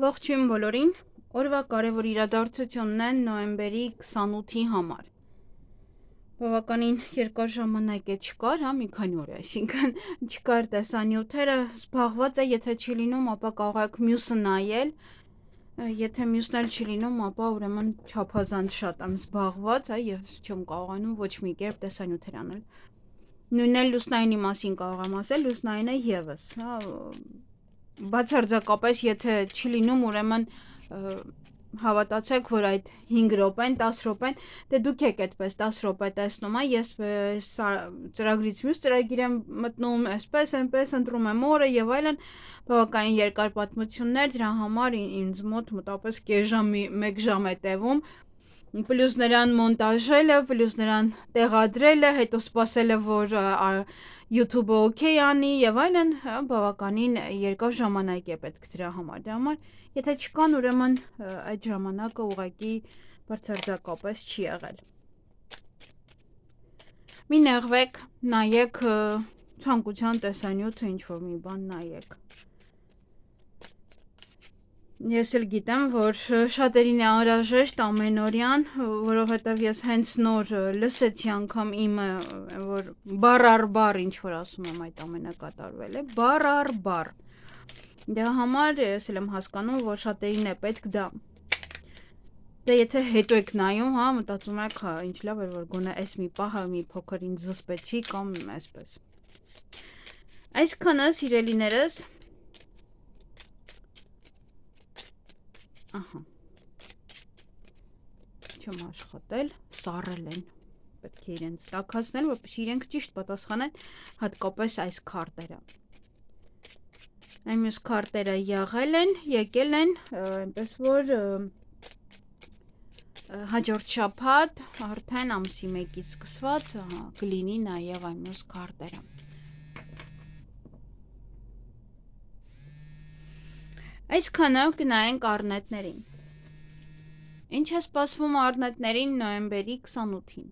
Ողջույն բոլորին, օրվա կարևոր իրադարձությունն են նոյեմբերի 28-ի համար։ Բավականին երկար ժամանակ է չկար, մի քանի օր է, այսինքն չկար տեսանյութերը, զբաղված է, եթե չի լինում, ապա կարող եք մյուսը նայել, եթե մյուսն էլ չի լինում, ապա ուրեմն չափազանց շատ եմ զբաղված, եւ չեմ կարողանում ոչ մի կերպ տեսանյութեր անել։ Նույնն էլ լուսնայինի մասին կարող եմ ասել, լուսնայինը եւս, բացարձակապես եթե չի լինում, ուրեմն հավատացեք, որ այդ 5 րոպեն, 10 րոպեն, դե դուք եք այդպես 10 րոպե տեսնում, ես ծրագրից մյուս ծրագիր եմ մտնում, այսպես, այնպես, ընտրում եմ օրը եւ այլն, բավականին երկար պատմություններ, դրա համար ինձ մոտ մոտավորապես կես ժամ, 1 ժամ է տևում, պլյուս նրան մոնտաժելը, պլյուս նրան տեղադրելը, հետո սպասելը, որ YouTube-ը օքեյ անի եւ այլն, բավականին երկար ժամանակ է պետք դրա համար։ Դրա համար, եթե չկան, ուրեմն այդ ժամանակը ուղղակի բացարձակապես չի եղել։ Մի նեղվեք, նայեք ցանկության տեսանյութը, ինչ որ մի բան նայեք։ Ես էլ գիտեմ, որ շատերին է անհրաժեշտ ամենօրյան, որովհետև ես հենց նոր լսեցի անգամ իմը, որ բառ առ բառ, ինչ որ ասում եմ, այդ ամենը կատարվել է, բառ առ բառ։ Դրա համար ես էլ եմ հասկանում, որ շատերին է պետք դա։ Դե եթե հետո եք նայում, մտածում եք, ինչ լավ էր, որ գոնե այս մի պահը մի փոքր ինձ զսպեցի կամ այսպես։ Այսքանը, սիրելիներս, չեմ աշխատել, սառել են, պետք է իրենց տաքացնել, որպեսզի իրենք ճիշտ պատասխանեն հատկապես այս քարտերը։ Այն մյուս քարտերը եկել են, այնպես որ հաջորդ շաբաթ արդեն ամսի 1-ից սկսված կլինի նաև այն մյուս քարտերը։ Այսքանը կնայենք առնետներին։ Ինչ է սպասվում առնետներին նոյեմբերի 28-ին։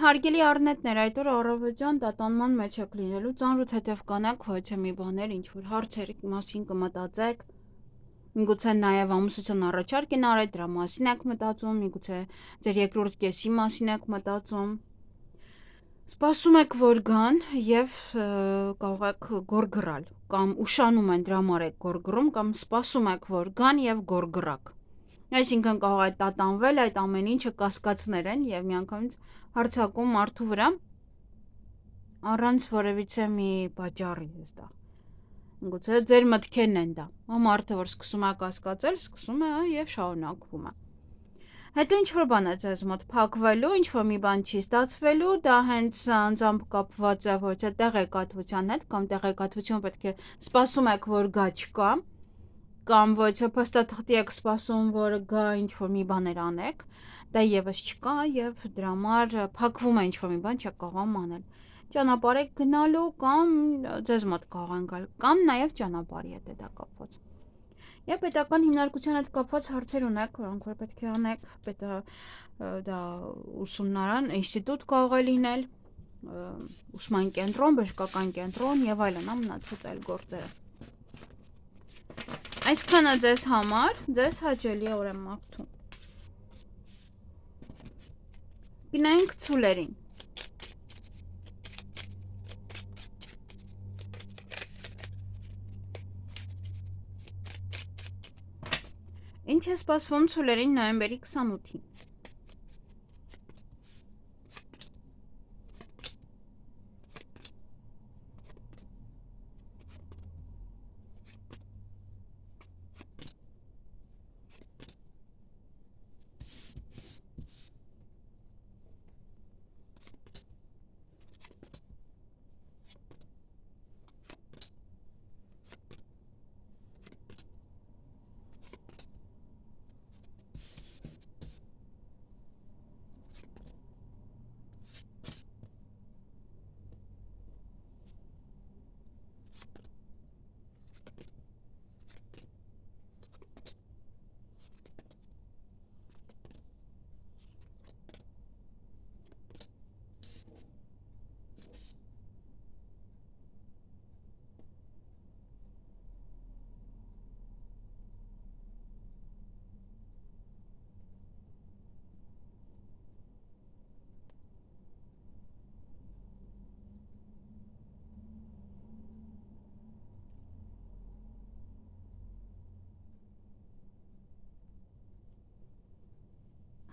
Հարգելի առնետներ, այդ օրը առավոտյան տատանման մեջ եք լինելու, ծանրութ հետև կանեք, ոչ է մի բաներ, ինչ որ հարցեր մասին կմտածեք, միգուցե նաև ամուսնության առաջարկ են արել, դրա մասին եք մտածում, միգուցե ձեր երկրորդ կեսի մասին եք մտածում, սպասում եք, որ գան եւ կարող եք գորգռալ, կամ ուշանում են դրա համար եք գորգռում, կամ սպասում եք, որ գան եւ գորգռակ։ Այսինքն կարող է տատանվել, այդ ամեն ինչը կասկածներ են եւ միանգամից հարցակում մարդու վրա առանց որևիցե մի պատճառի այստեղ։ Գուցե ձեր մտքերն են դա։ Մարդը որ սկսում է կասկածել, սկսում է եւ շարունակվում է։ Հետո ինչ որ բան է ձեզ մոտ փակվելու, ինչ որ մի բան չի ստացվելու, դա հենց անձամբ կապված է ոչ թե տեղեկատվության հետ, կամ տեղեկատվություն պետք է սպասում եք, որ գա չկա, կամ ոչ թե փաստաթղթի եք սպասում, որ գա ինչ որ մի բաներ անեք, դա եւս չկա եւ դրա համար փակվում է ինչ որ մի բան չեք կարող անել։ Ճանապարհ եք գնալու կամ ձեզ մոտ կարող են գալ, կամ նաեւ ճանապարհի հետ է դա կապված։ Եվ պետական հիմնարկության հետ կապված հարցեր ունեք, որոնք որ պետք է անեք, դա ուսումնարան, ինստիտուտ կարող է լինել, ուսման կենտրոն, բժշկական կենտրոն եւ այլն, մնացած այլ գործերը։ Այսքանը ձեզ համար, ձեզ հաճելի օր եմ մաղթում։ Գնանք ցուլերին։ Ինչ է սպասվում ցուլերին նոյեմբերի 28-ին։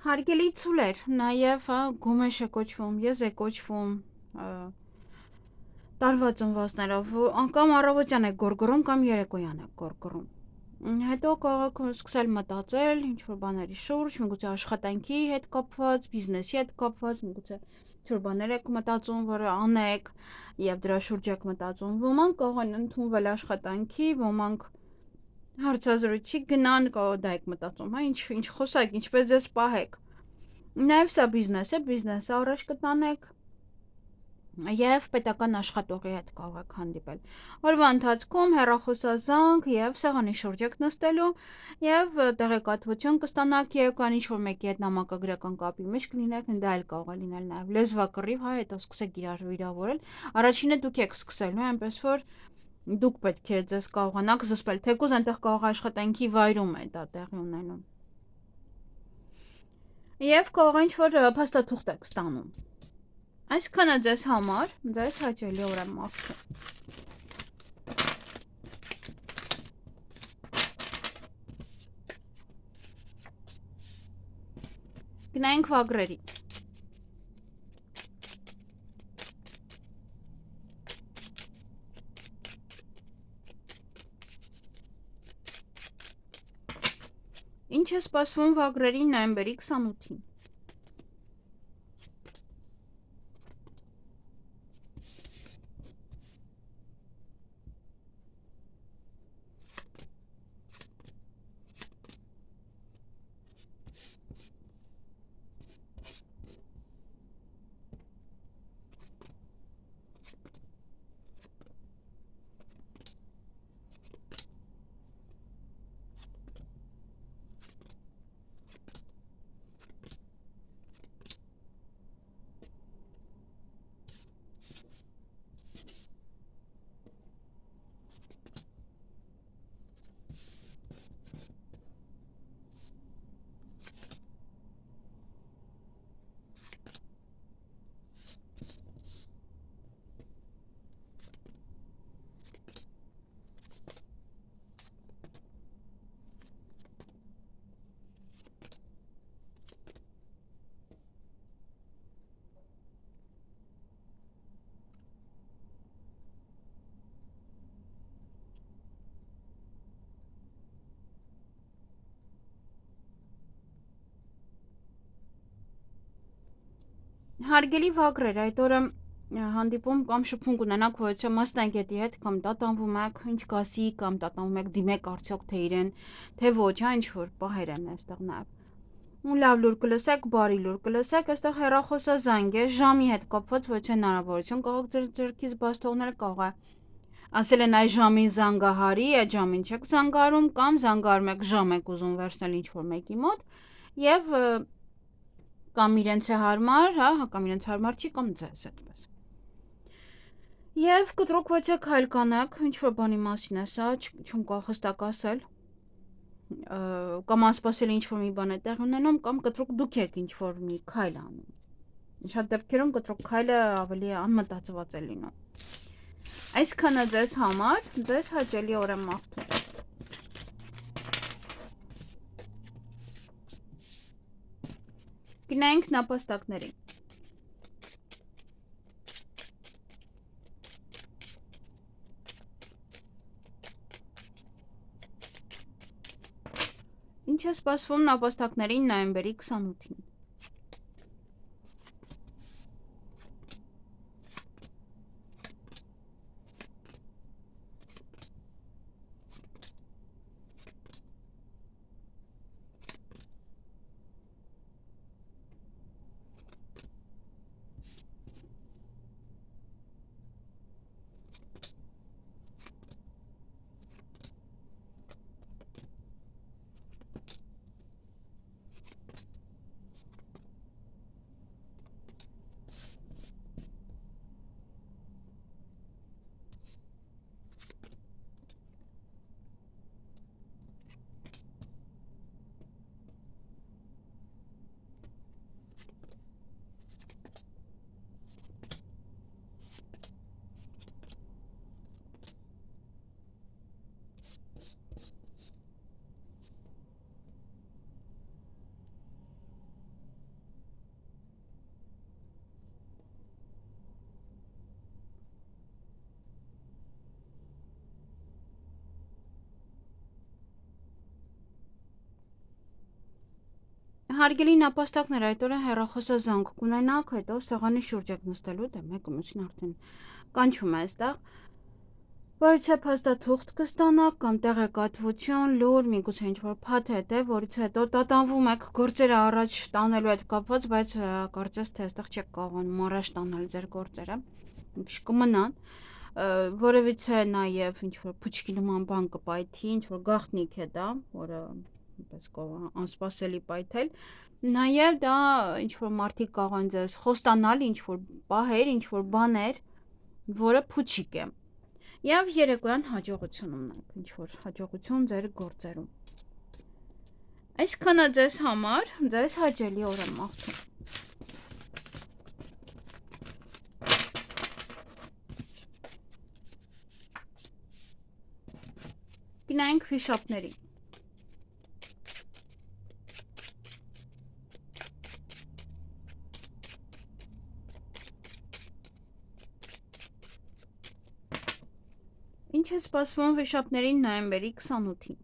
Հարգելի ցուլեր, նաև գոմեշ է կոչվում, ես է կոչվում տարվա ծնվածներով, կամ առավոտյան եք գորգռում, կամ երեկոյան եք գորգռում։ Հետո կարող եք սկսել մտածել ինչ-որ բաների շուրջ, միգուցե աշխատանքի հետ կապված, բիզնեսի հետ կապված, միգուցե ինչ-որ բաներ եք մտածում, որ անեք, եւ դրա շուրջ եք մտածում։ Ոմանք կարող են ընդունվել աշխատանքի, ոմանք հարցազրույցի գնան, դա եք մտածում, հա, ինչ խոսակ, ինչպես ձեզ պահեք։ Նաև սա բիզնես է, բիզնեսը առաջ կտանեք եւ պետական աշխատողի հետ կարող եք հանդիպել։ Օրվա ընթացքում հեռախոսազանգ եւ սեղանի շուրջ եք նստելու եւ տեղեկատվություն կստանաք երեկոյան ինչ-որ մեկի հետ նամակագրական կապի մեջ կլինեք, դա էլ կարող է լինել նաեւ լեզվակռիվ, հա, հետո սկսեք իրար վիրավորել։ Առաջինը դուք եք սկսելու, այնպես որ դուք պետք է ձեզ կարողանաք զսպել, թեկուզ այնտեղ կարող աշխատանքի վայրում է դա տեղի ունենում։ Եվ կարող է ինչ-որ փաստաթուղթ եք ստանում։ Այսքանը ձեզ համար, ձեզ հաճելի օր եմ մաղթում։ Գնանք վագրերի։ Ինչ է սպասվում վագրերին նոյեմբերի 28-ին։ Հարգելի վագրեր, այդ օրը հանդիպում կամ շփում կունենաք ոչ մասնագետի հետ կամ տատանվում եք, ինչ կասի կամ տատանվում եք դիմեք արդյոք թե իրեն, թե ոչ, հա, ինչ որ պահեր են այստեղ նաև։ Լավ լուր կլսեք, բարի լուր կլսեք, այստեղ հեռախոսազանգ է, ժամի հետ կապված ոչ հնարավորություն կարող ձեր ձեռքից բաց թողնել, կարող է ասել են այս ժամին զանգահարի, այդ ժամին չեք զանգարում կամ զանգարում եք ժամ եք ուզում վերցնել ինչ-որ մեկի մոտ եւ կամ իրենց է հարմար, հա, կամ իրենց հարմար չի կամ ձեզ այդպես։ Եվ կտրուկ ոչ եք հայլ կանեք, ինչ-որ բանի մասին է սա, չեմ կարող հստակ ասել, կամ անսպասելի ինչ-որ մի բան է տեղի ունենում, կամ կտրուկ դուք եք ինչ-որ մի քայլ անում։ Շատ դեպքերում կտրուկ քայլը ավելի անմտածված է լինում։ Այսքանը ձեզ համար, ձեզ հաճելի օր եմ մաղթում։ Գնանք նապաստակներին։ Ինչ է սպասվում նապաստակներին նոյեմբերի 28-ին։ Հարգելի նապաստակներ, այդ օրը հեռախոսազանգ կունենաք, հետո սեղանի շուրջ եք նստելու, դե մեկը մյուսին արդեն կանչում է այստեղ, որից է փաստաթուղթ կստանաք կամ տեղեկատվություն, լուր, միգուցե ինչ-որ փաթեթ է, որից հետո տատանվում եք գործերը առաջ տանելու հետ կապված, բայց կարծես թե այստեղ չեք կարողանում առաջ տանել ձեր գործերը, մի քիչ կմնան, որևիցե նաև ինչ-որ փուչքի նման բան կպայթի, ինչ-որ գաղտնիք է դա, որը պես անսպասելի պայթել, նաև դա ինչ-որ մարդիկ կարող են ձեզ խոստանալ ինչ-որ պահեր, ինչ-որ բաներ, որը փուչիկ է։ Եվ երեկոյան հաջողություն ունենք, ինչ-որ հաջողություն ձեր գործերում։ Այսքանը ձեզ համար, ձեզ հաճելի օր եմ մաղթում։ Գնանք վիշապներին։ Ինչ է սպասվում վիշապներին նոյեմբերի 28-ին։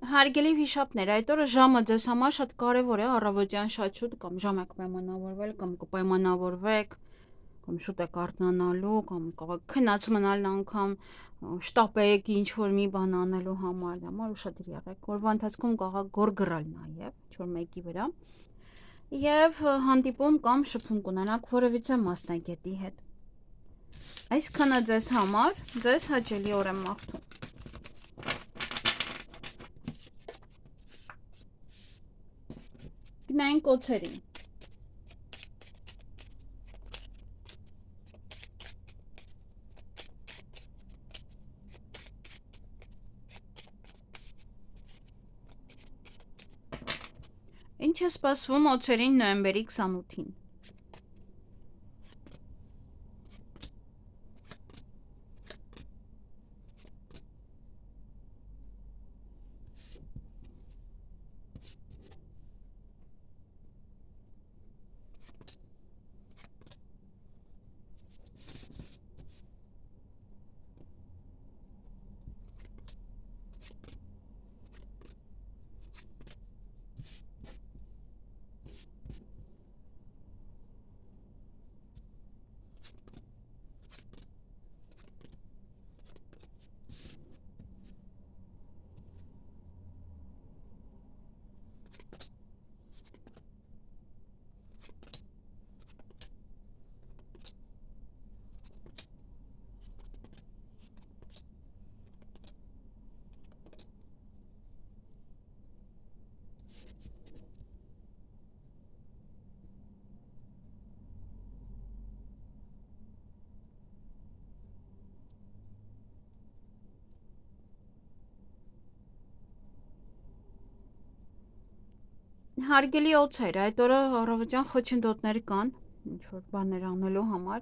Հարգելի վիշապներ, այդ օրը ժամը ձեզ համար շատ կարևոր է, առավոտյան շատ շուտ կամ ժամ եք պայմանավորվել, կամ կպայմանավորվեք, կամ շուտ եք արթնանալու, կամ կարող քնած մնալ անգամ շտապեք ինչ-որ մի բան անելու համար ուշադիր եղեք։ Օրվա ընթացքում կարող գորգռալ նաև ինչ-որ մեկի վրա։ Եվ հանդիպում կամ շփում կունենաք որևիցե մասնագետի հետ։ Այսքանը ձեզ համար, ձեզ հաճելի օր եմ մաղթում։ Գնանք օձերին։ Ինչ է սպասվում օցերին նոյեմբերի 28-ին։ Հարգելի օցեր, այդ օրը առավոտյան խոչընդոտներ կան, ինչ որ բաներ անելու համար,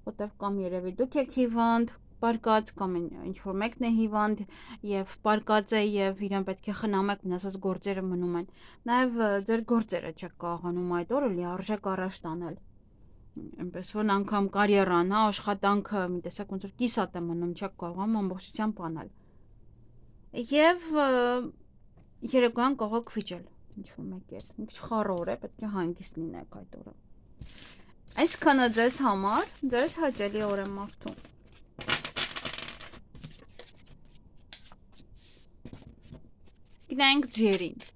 որտեվ կամ երևի դուք եք հիվանդ, պարկած կամ ինչ որ մեկն է հիվանդ եւ պարկած է եւ իրեն պետք է խնամեք, մնացած գործերը մնում են։ Նաեւ ձեր գործերը չեք կարողանում այդ օրը լիարժեք առաջ տանել։ Այնպես որ անգամ կարիերան, հա, աշխատանքը, մի տեսակ ոնց որ կիսատ է մնում, չեք կարողանում ամբողջությամբ անել։ Եվ երեկոյան կարող եք վիճել ինչ-որ մեկի հետ։ Մի քիչ խառը օր է, պետք է հանգիստ լինեք այդ օրը։ Այսքանը ձեզ համար, ձեզ հաճելի օր եմ մաղթում։ Գնանք ձերին։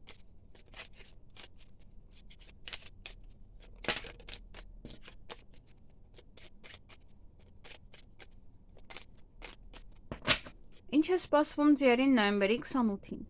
Ինչ է սպասվում ձերին նոյեմբերի 28-ին։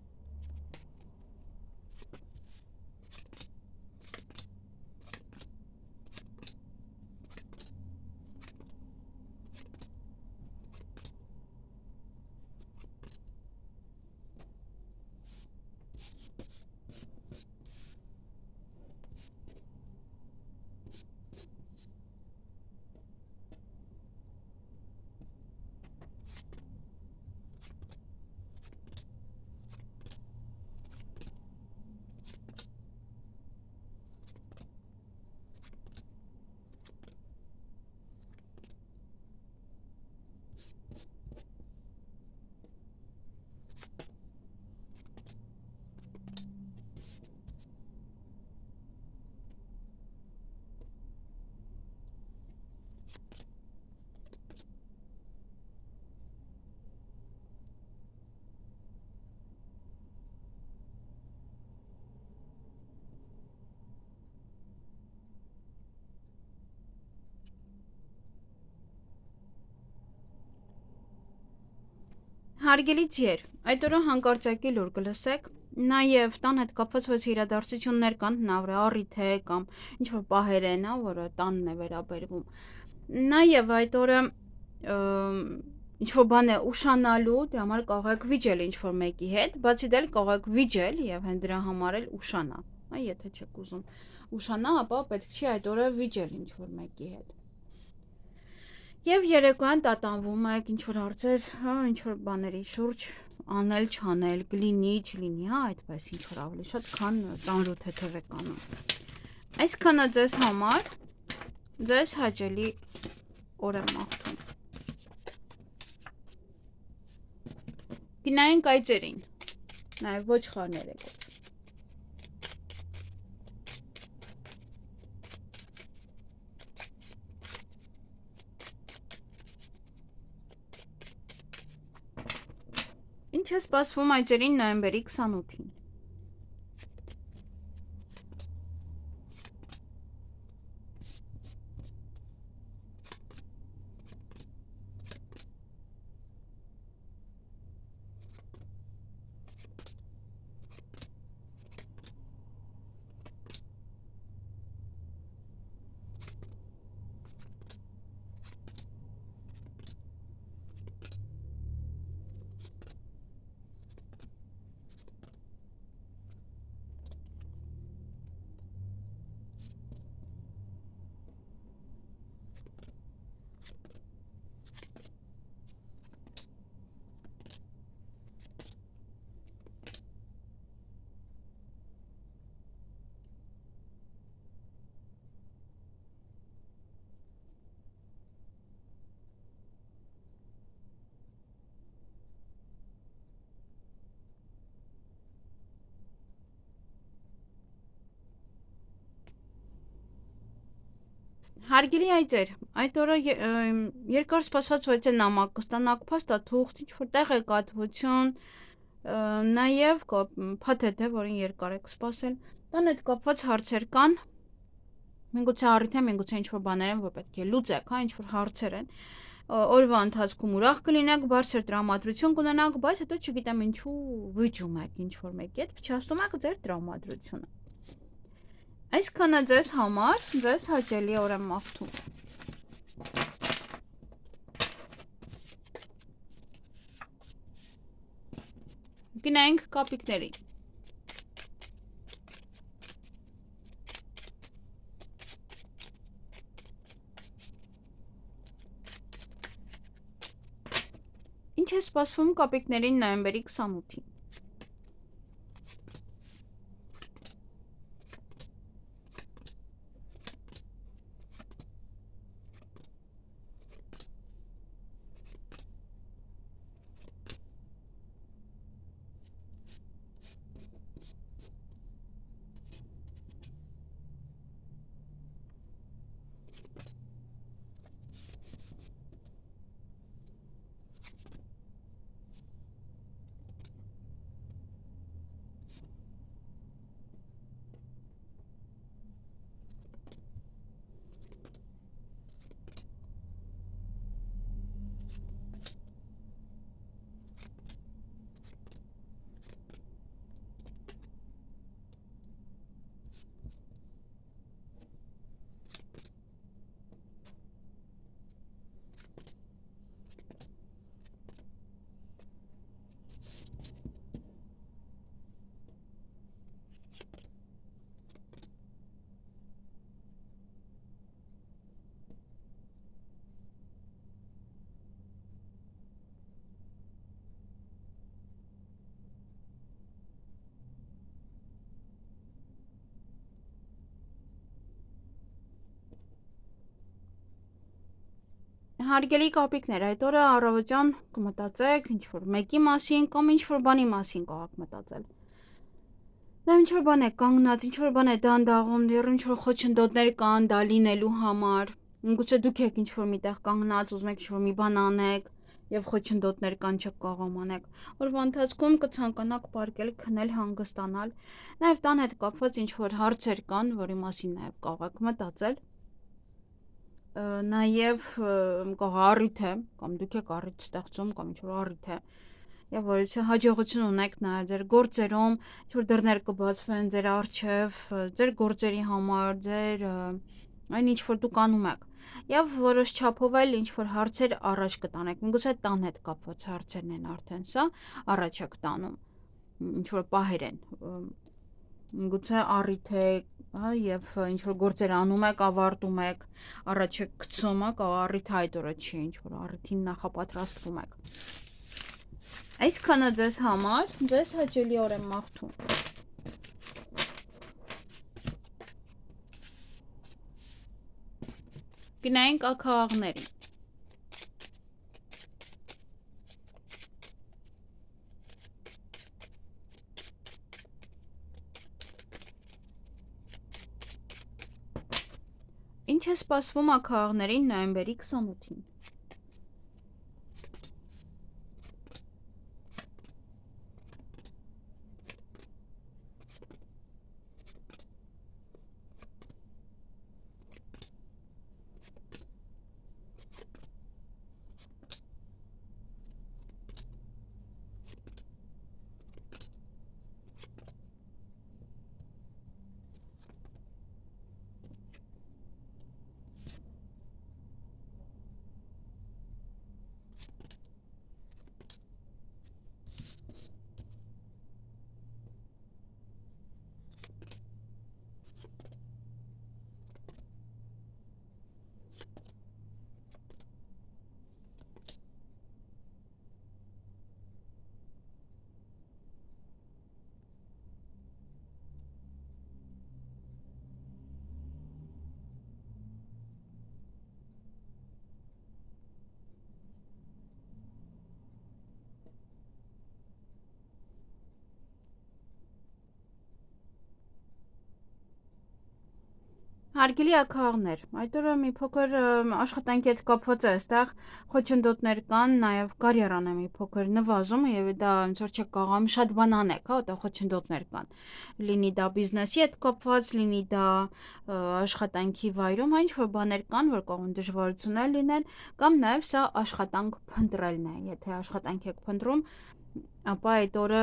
Հարգելի ձեր, այդ օրը հանկարծակի լուր կլսեք, նաև տան հետ կապված ոչ իրադարձություններ կան, հնարավոր է առիթ է կամ ինչ-որ պահեր են, հա, որը տանն է վերաբերվում։ Նաև այդ օրը ինչ-որ բան է ուշանալու, դրա համար կարող եք վիճել ինչ-որ մեկի հետ, բացի դա կարող եք վիճել եւ հենց դրա համար էլ ուշանա, հա, եթե չեք ուզում ուշանա, ապա պետք չի այդ օրը վիճել ինչ-որ մեկի հետ։ Եվ երեկոյան տատանվում եք ինչ-որ հարցեր, հա, ինչ-որ բաների շուրջ անել, չանել, կլինի, չլինի, հա, այդպես ինչ-որ ավելի շատ, քան ծանրութեթև եք անում։ Այսքանը ձեզ համար, ձեզ հաճելի օր եմ մաղթում։ Գնայինք այծերին, նաև ոչխարներ եք։ Ինչ է սպասվում այծերին նոյեմբերի 28-ին։ Հարգելի այծեր, այդ օրը երկար սպասված վեցել նամակ կստանաք փաստա թուղթ, ինչ-որ տեղեկատվություն, նաև փաթեթ է, որին երկար եք սպասել։ Տան հետ կապված հարցեր կան, միգուցե առիթ է, միգուցե ինչ-որ բաներ են, որ պետք է լուծեք, հա, ինչ-որ հարցեր են։ Օրվա ընթացքում ուրախ կլինեք, բարձր տրամադրություն կունենաք, բայց հետո չգիտեմ ինչու վիճում եք ինչ-որ մեկի հետ, փչացնում եք ձեր տրամադրությունը։ Այսքանը ձեզ համար, ձեզ հաճելի օր եմ մաղթում։ Գնայինք կապիկների։ Ինչ է սպասվում կապիկներին նոյեմբերի 28-ին։ Հարգելի կապիկներ, այդ օրը առավոտյան կմտածեք ինչ-որ մեկի մասին կամ ինչ-որ բանի մասին կարող մտածել։ Դա ինչ-որ բան է կանգնած, ինչ-որ բան է դանդաղում, ինչ-որ խոչընդոտներ կան դա լինելու համար։ Գուցե դուք եք ինչ-որ միտեղ կանգնած, ուզում եք ինչ-որ մի բան անեք, եւ խոչընդոտներ կան չեք կարող անեք։ Օրվա ընթացքում կցանկանաք պարկել, քնել, հանգստանալ։ Նաեւ տան հետ կապված ինչ-որ հարցեր կան, որի մասին նաեւ կարող եք մտածել։ Նաև կարող առիթ է, կամ դուք եք առիթ ստեղծում, կամ ինչ-որ առիթ է, եւ որից հաջողություն ունեք նաեւ ձեր գործերում, ինչ-որ դռներ կբացվեն ձեր առջև, ձեր գործերի համար, ձեր այն ինչ որ դուք անում եք։ Եվ որոշ չափով էլ ինչ-որ հարցեր առաջ կտանեք, միգուցե տան հետ կապված հարցերն են արդեն սա, առաջ եք տանում, ինչ-որ պահեր են, գուցե առիթ է, հա, եւ ինչ որ գործեր անում եք, ավարտում եք, առաջ եք գցում, հա, կարող առիթ այդ օրը չի, ինչ որ առիթին նախապատրաստվում եք։ Այսքանը ձեզ համար, ձեզ հաճելի օր եմ մաղթում։ Գնայինք ակաղաղների։ Ինչ է սպասվում ակաղաղներին նոյեմբերի 28-ին։ Հարգելի ակահաղներ, այդ օրը մի փոքր աշխատանքի հետ կապված է, այստեղ խոչընդոտներ կան, նաև կարիերան է մի փոքր նվազում եւ դա ոնց որ չեք կարողանում շատ բան անեք, հա, այդտեղ խոչընդոտներ կան։ Լինի դա բիզնեսի հետ կապված, լինի դա աշխատանքի վայրում, հա ինչ որ բաներ կան, որ կարող են դժվարություններ լինել, կամ նաև սա աշխատանք փնտրելն է, եթե աշխատանք եք փնտրում, ապա այդ օրը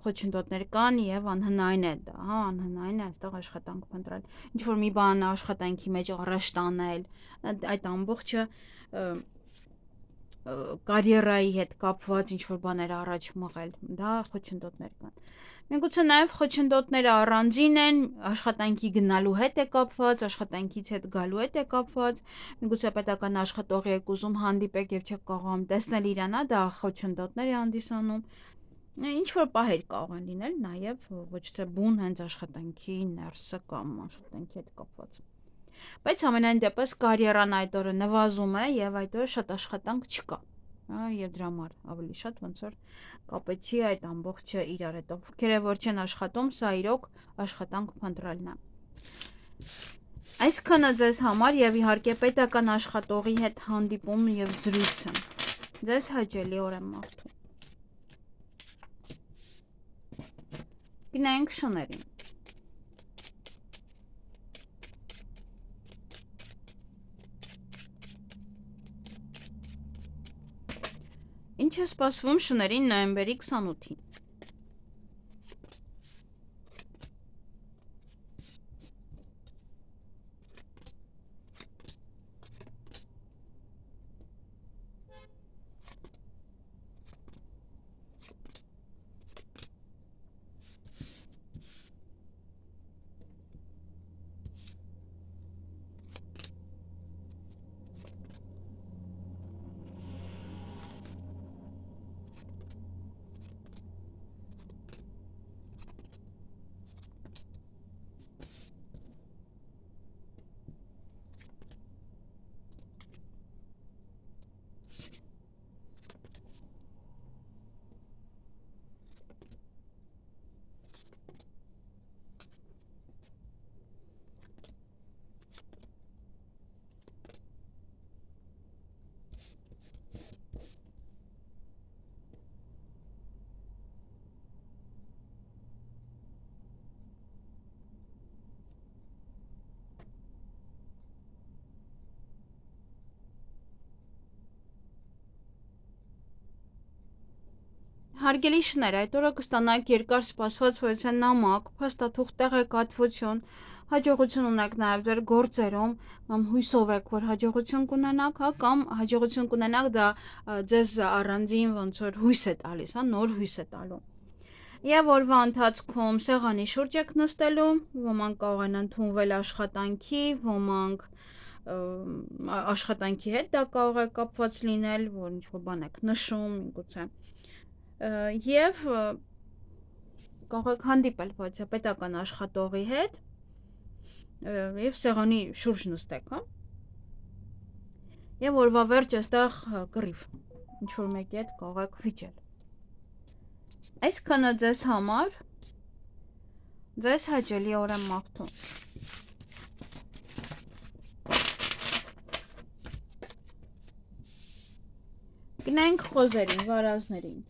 խոչընդոտներ կան եւ անհնարին է դա, հա, անհնարին է այստեղ աշխատանք փնտրել։ Ինչ որ մի բան աշխատանքի մեջ առաջ տանել, այդ ամբողջը կարիերայի հետ կապված ինչ որ բաներ առաջ մղել, դա խոչընդոտներ կան։ Միգուցե նաև խոչընդոտները առանձին են, աշխատանքի գնալու հետ է կապված, աշխատանքից հետ գալու հետ է կապված, միգուցե պետական աշխատողի եք ուզում հանդիպեք եւ չեք կարողանում տեսնել իրան, դա խոչընդոտներ է հանդիսանում։ Ինչ որ պահեր կարող են լինել նաև ոչ թե բուն հենց աշխատանքի ներսը կամ աշխատանքի հետ կապված։ Բայց ամենայն դեպս կարիերան այդ օրը նվազում է եւ այդ օրը շատ աշխատանք չկա։ Հա, եւ դրա համար ավելի շատ ոնց որ կապեցի այդ ամբողջը իրար հետ։ Ովքեր որ չեն աշխատում, սա իրոք աշխատանք փնտրելն է։ Այսքանը ձեզ համար եւ իհարկե պետական աշխատողի հետ հանդիպում եւ զրույցը։ Ձեզ հաճելի օր եմ մաղթում։ Գնանք շներին։ Ինչ է սպասվում շներին նոյեմբերի 28-ին։ Հարգելի շներ, այդ օրը կստանաք երկար սպասված հոյության նամակ, փաստաթուղթ, տեղեկատվություն, հաջողություն ունեք նաև ձեր գործերում, կամ հույսով եք, որ հաջողություն կունենաք, հա, կամ հաջողություն կունենաք, դա ձեզ առանձին ոնց որ հույս է տալիս, հա, նոր հույս է տալու։ Եվ օրվա ընթացքում սեղանի շուրջ եք նստելու, ոմանք կարող են ընդունվել աշխատանքի, ոմանք աշխատանքի հետ դա կարող է կապված լինել, որ ինչ-որ բան եք նշում, միգուցե եւ կարող եք հանդիպել ոչ պետական աշխատողի հետ եւ սեղանի շուրջ նստեք, հա։ Եվ օրվա վերջ այստեղ կռիվ, ինչ որ մեկի հետ կարող եք վիճել։ Այսքանը ձեզ համար, ձեզ հաճելի օր եմ մաղթում։ Գնանք խոզերին, վարազներին։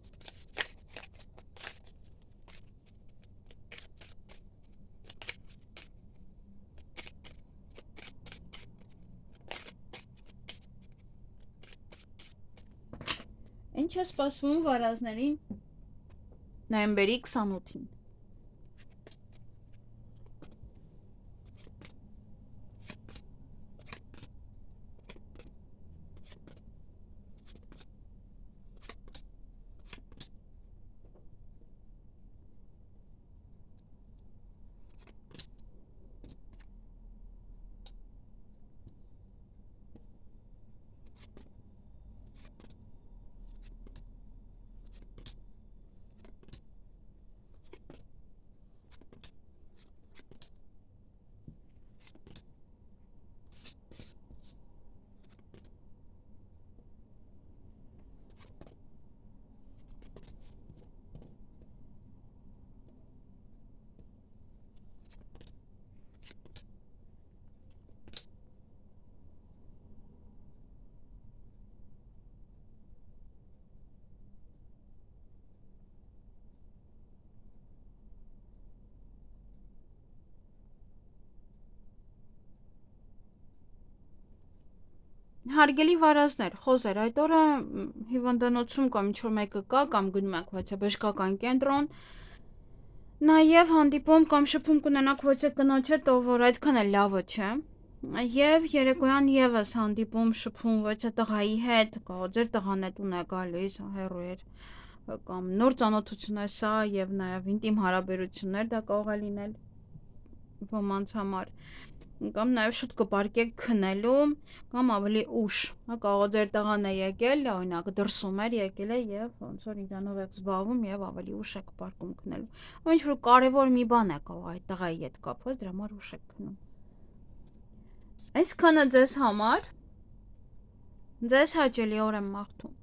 Ինչ է սպասվում վարազներին նոյեմբերի 28-ին։ Հարգելի վարազներ, խոզեր, այդ օրը հիվանդանոցում կամ ինչ-որ մեկը կա, կամ գնում եք վեցաբժշկական կենտրոն, նաև հանդիպում կամ շփում կունենաք վեցե կնոջ հետ, ով որ այդքան էլ լավը չէ, և երեկոյան ևս հանդիպում շփում վեցե տղայի հետ, ձեր տղան է տուն է գալիս, հեռու էր, կամ նոր ծանոթություն է սա, և նաև ինտիմ հարաբերություններ դա կարող է լինել ոմանց համար, կամ նաև շուտ կպարկեք քնելու, կամ ավելի ուշ, կարող է ձեր տղան է եկել, օրինակ դրսում էր եկել է և ոնց որ իրանով եք զբաղվում և ավելի ուշ եք պարկում քնելու, ինչ որ կարևոր մի բան է կարող այդ տղայի հետ կապված, դրա համար ուշ եք քնում։ Այսքանը ձեզ համար, ձեզ հաճելի օր եմ մաղթում։